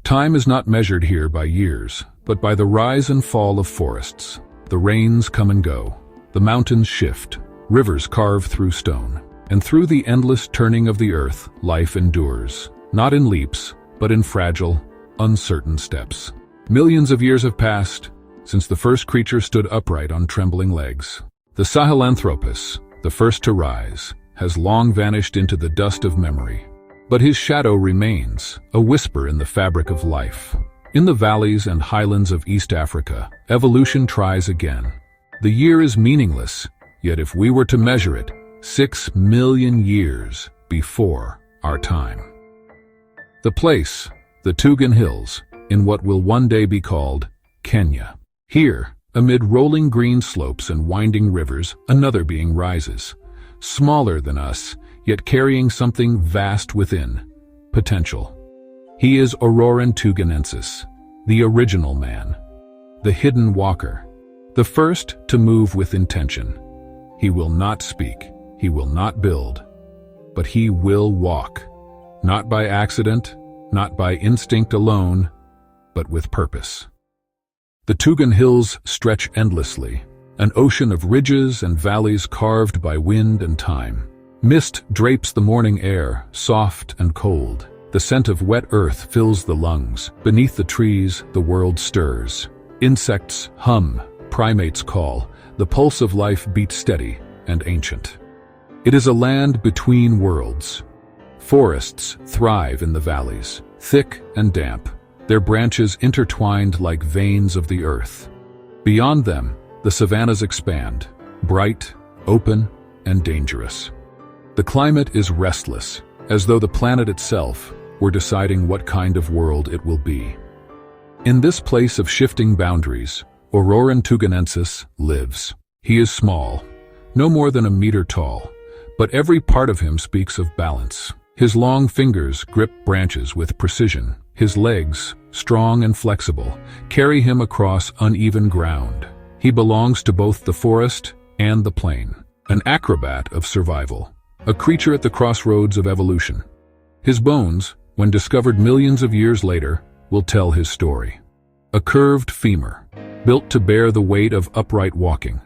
Time is not measured here by years, but by the rise and fall of forests. The rains come and go, the mountains shift, rivers carve through stone, and through the endless turning of the earth, life endures, not in leaps, but in fragile, uncertain steps. Millions of years have passed since the first creature stood upright on trembling legs. The Sahelanthropus, the first to rise, has long vanished into the dust of memory. But his shadow remains, a whisper in the fabric of life. In the valleys and highlands of East Africa, evolution tries again. The year is meaningless, yet if we were to measure it, 6 million years before our time. The place, the Tugen Hills, in what will one day be called Kenya. Here, amid rolling green slopes and winding rivers, another being rises. Smaller than us, yet carrying something vast within, potential. He is Orrorin Tugenensis, the original man, the hidden walker, the first to move with intention. He will not speak, he will not build, but he will walk, not by accident, not by instinct alone, but with purpose. The Tugen Hills stretch endlessly, an ocean of ridges and valleys carved by wind and time. Mist drapes the morning air, soft and cold. The scent of wet earth fills the lungs. Beneath the trees, the world stirs. Insects hum, primates call. The pulse of life beats steady and ancient. It is a land between worlds. Forests thrive in the valleys, thick and damp, their branches intertwined like veins of the earth. Beyond them, the savannas expand, bright, open, and dangerous. The climate is restless, as though the planet itself were deciding what kind of world it will be. In this place of shifting boundaries, Orrorin Tugenensis lives. He is small, no more than a meter tall, but every part of him speaks of balance. His long fingers grip branches with precision. His legs, strong and flexible, carry him across uneven ground. He belongs to both the forest and the plain, an acrobat of survival, a creature at the crossroads of evolution. His bones, when discovered millions of years later, will tell his story. A curved femur, built to bear the weight of upright walking.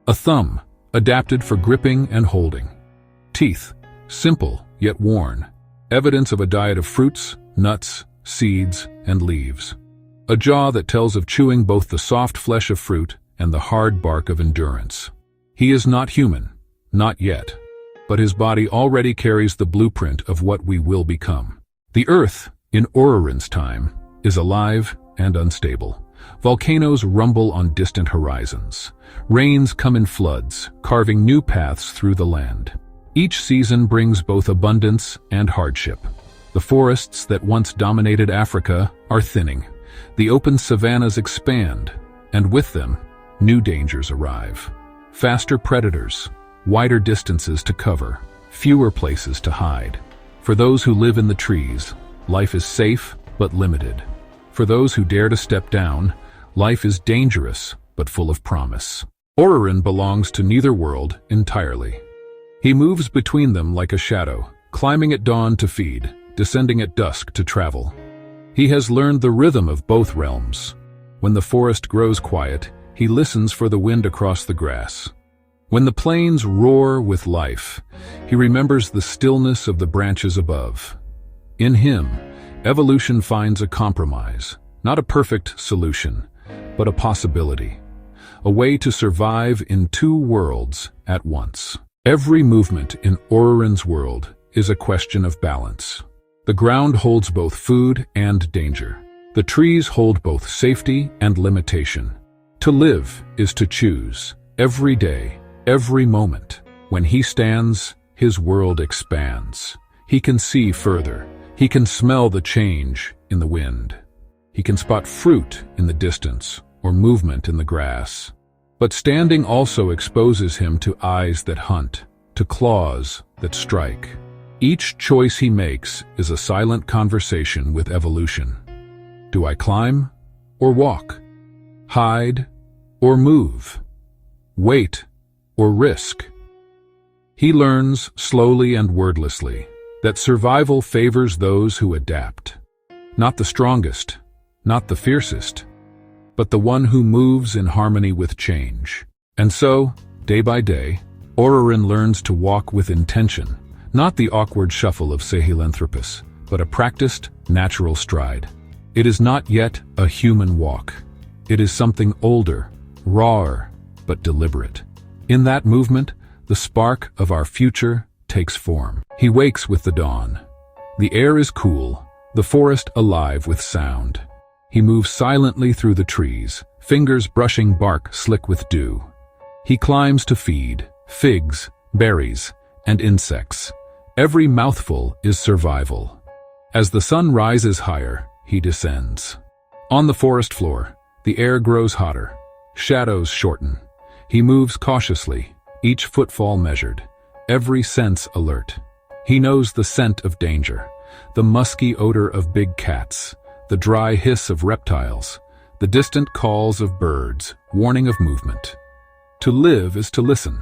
A thumb, adapted for gripping and holding. Teeth, simple yet worn, evidence of a diet of fruits, nuts, seeds, and leaves. A jaw that tells of chewing both the soft flesh of fruit and the hard bark of endurance. He is not human, not yet, but his body already carries the blueprint of what we will become. The earth, in Orrorin's time, is alive and unstable. Volcanoes rumble on distant horizons. Rains come in floods, carving new paths through the land. Each season brings both abundance and hardship. The forests that once dominated Africa are thinning. The open savannas expand, and with them, new dangers arrive. Faster predators, wider distances to cover, fewer places to hide. For those who live in the trees, life is safe but limited. For those who dare to step down, life is dangerous but full of promise. Orrorin belongs to neither world entirely. He moves between them like a shadow, climbing at dawn to feed, descending at dusk to travel. He has learned the rhythm of both realms. When the forest grows quiet, he listens for the wind across the grass. When the plains roar with life, he remembers the stillness of the branches above. In him, evolution finds a compromise, not a perfect solution, but a possibility, a way to survive in two worlds at once. Every movement in Orrorin's world is a question of balance. The ground holds both food and danger. The trees hold both safety and limitation. To live is to choose, every day, every moment. When he stands, his world expands. He can see further. He can smell the change in the wind. He can spot fruit in the distance or movement in the grass. But standing also exposes him to eyes that hunt, to claws that strike. Each choice he makes is a silent conversation with evolution. Do I climb or walk? Hide or move? Wait or risk? He learns, slowly and wordlessly, that survival favors those who adapt. not the strongest, not the fiercest, but the one who moves in harmony with change. And so, day by day, Orrorin learns to walk with intention, not the awkward shuffle of Sahelanthropus, but a practiced, natural stride. It is not yet a human walk. It is something older, rawer, but deliberate. In that movement, the spark of our future takes form. He wakes with the dawn. The air is cool, the forest alive with sound. He moves silently through the trees, fingers brushing bark slick with dew. He climbs to feed, figs, berries, and insects. Every mouthful is survival. As the sun rises higher, he descends. On the forest floor, the air grows hotter. Shadows shorten. He moves cautiously, each footfall measured, every sense alert. He knows the scent of danger, the musky odor of big cats, the dry hiss of reptiles, the distant calls of birds, warning of movement. To live is to listen.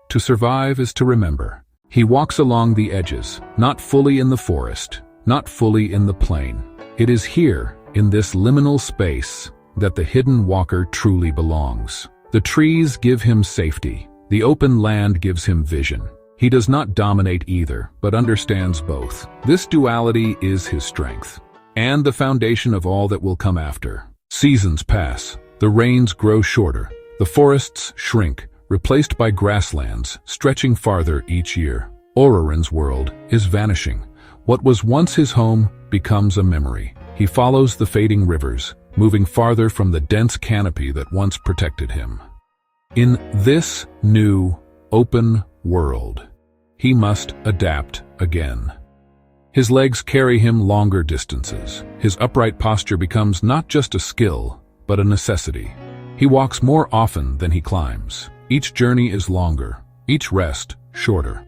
To survive is to remember. He walks along the edges, not fully in the forest, not fully in the plain. It is here, in this liminal space, that the hidden walker truly belongs. The trees give him safety. The open land gives him vision. He does not dominate either, but understands both. This duality is his strength, and the foundation of all that will come after. Seasons pass. The rains grow shorter. The forests shrink, replaced by grasslands, stretching farther each year. Orrorin's world is vanishing. What was once his home becomes a memory. He follows the fading rivers, moving farther from the dense canopy that once protected him. In this new, open world, he must adapt again. His legs carry him longer distances. His upright posture becomes not just a skill, but a necessity. He walks more often than he climbs. Each journey is longer, each rest shorter.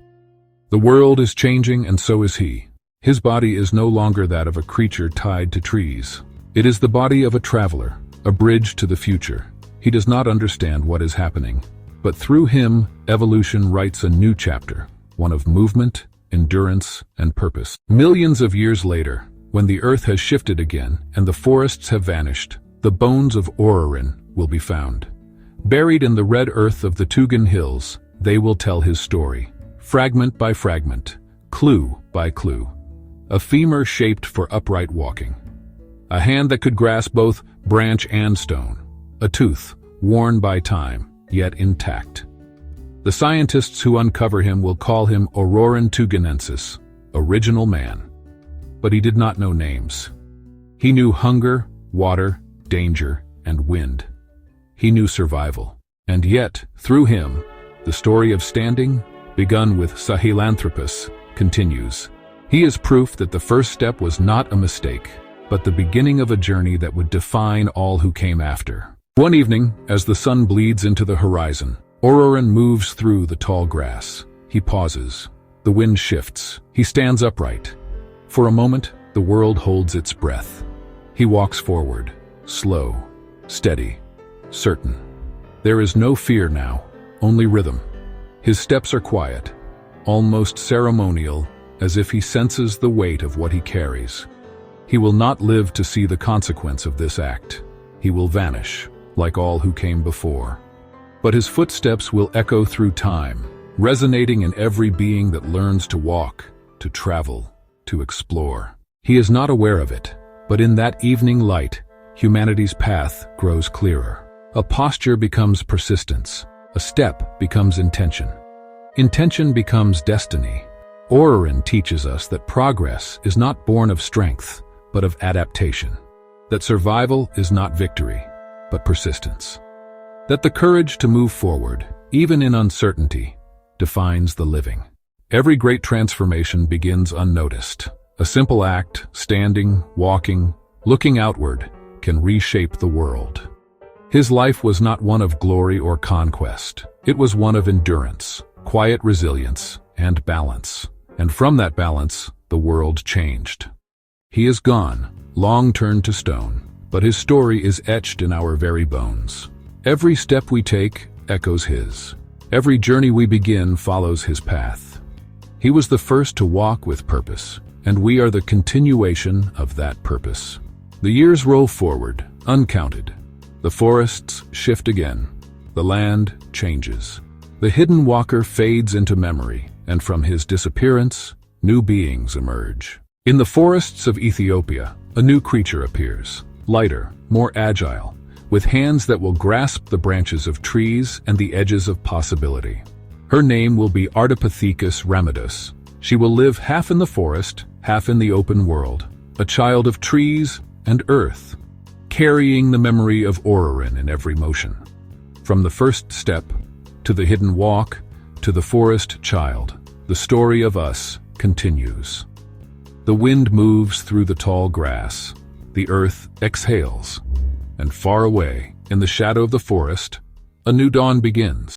The world is changing, and so is he. His body is no longer that of a creature tied to trees. It is the body of a traveler, a bridge to the future. He does not understand what is happening, but through him, evolution writes a new chapter, one of movement, endurance, and purpose. Millions of years later, when the earth has shifted again and the forests have vanished, the bones of Orrorin will be found. Buried in the red earth of the Tugen hills, they will tell his story, fragment by fragment, clue by clue. A femur shaped for upright walking. A hand that could grasp both branch and stone. A tooth, worn by time, yet intact. The scientists who uncover him will call him Orrorin Tugenensis, original man. But he did not know names. He knew hunger, water, danger, and wind. He knew survival. And yet, through him, the story of standing, begun with Sahelanthropus, continues. He is proof that the first step was not a mistake, but the beginning of a journey that would define all who came after. One evening, as the sun bleeds into the horizon, Orrorin moves through the tall grass. He pauses. The wind shifts. He stands upright. For a moment, the world holds its breath. He walks forward, slow, steady, certain. There is no fear now, only rhythm. His steps are quiet, almost ceremonial, as if he senses the weight of what he carries. He will not live to see the consequence of this act. He will vanish, like all who came before. But his footsteps will echo through time, resonating in every being that learns to walk, to travel, to explore. He is not aware of it, but in that evening light, humanity's path grows clearer. A posture becomes persistence. A step becomes intention. Intention becomes destiny. Orrorin teaches us that progress is not born of strength, but of adaptation. That survival is not victory, but persistence. That the courage to move forward, even in uncertainty, defines the living. Every great transformation begins unnoticed. A simple act, standing, walking, looking outward, can reshape the world. His life was not one of glory or conquest. It was one of endurance, quiet resilience, and balance. And from that balance, the world changed. He is gone, long turned to stone, but his story is etched in our very bones. Every step we take echoes his. Every journey we begin follows his path. He was the first to walk with purpose, and we are the continuation of that purpose. The years roll forward, uncounted. The forests shift again. The land changes. The hidden walker fades into memory, and from his disappearance, new beings emerge. In the forests of Ethiopia, a new creature appears, lighter, more agile, with hands that will grasp the branches of trees and the edges of possibility. Her name will be Ardipithecus ramidus. She will live half in the forest, half in the open world, a child of trees and earth, carrying the memory of Orrorin in every motion. From the first step, to the hidden walk, to the forest child, the story of us continues. The wind moves through the tall grass, the earth exhales, and far away, in the shadow of the forest, a new dawn begins.